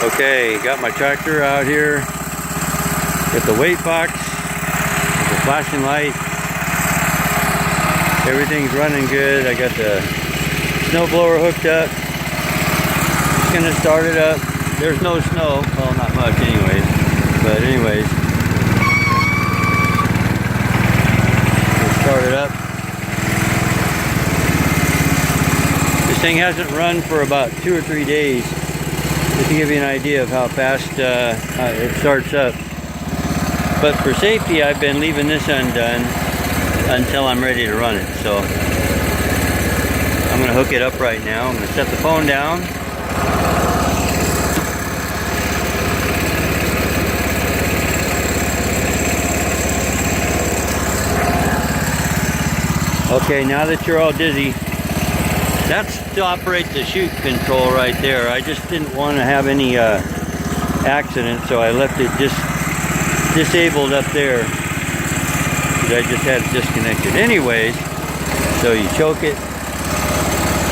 Okay, got my tractor out here. Got the weight box, the flashing light. Everything's running good. I got the snowblower hooked up. Just gonna start it up. There's no snow. Well, not much anyways. But anyways. Let's start it up. This thing hasn't run for about 2 or 3 days. Just to give you an idea of how fast it starts up. But for safety, I've been leaving this undone until I'm ready to run it. So I'm going to hook it up right now. I'm going to set the phone down. Okay, now that you're all dizzy, that's to operate the chute control right there. I just didn't want to have any accident, so I left it just disabled up there. I just had it disconnected. Anyways, so you choke it,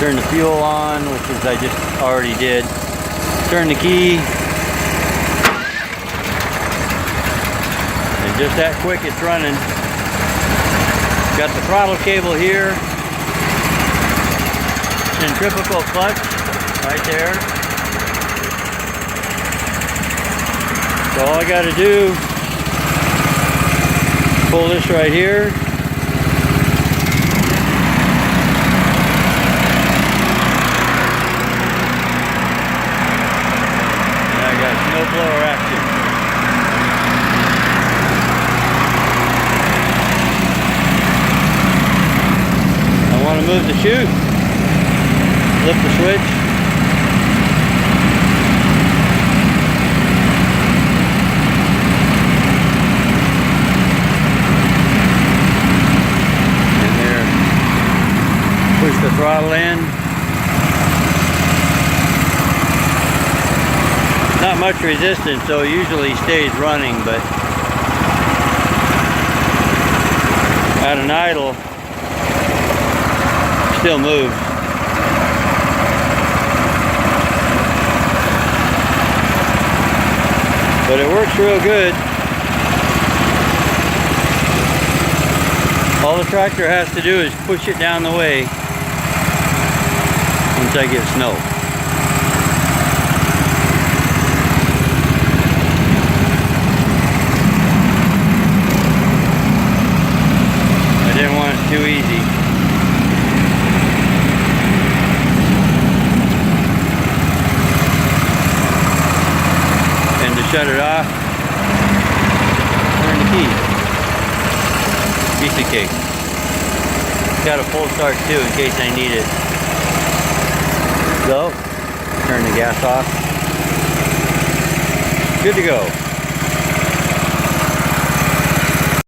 turn the fuel on, which is I just already did. Turn the key, and just that quick it's running. Got the throttle cable here. Centrifugal clutch right there. So all I got to do, pull this right here. And I got snowblower action. I want to move the chute. Flip the switch. And there. Push the throttle in. Not much resistance, so it usually stays running, but at an idle, still moves. But it works real good. All the tractor has to do is push it down the way once I get snow. I didn't want it too easy. Shut it off, turn the key, piece of cake. Got a full start too in case I need it. Go, turn the gas off, good to go.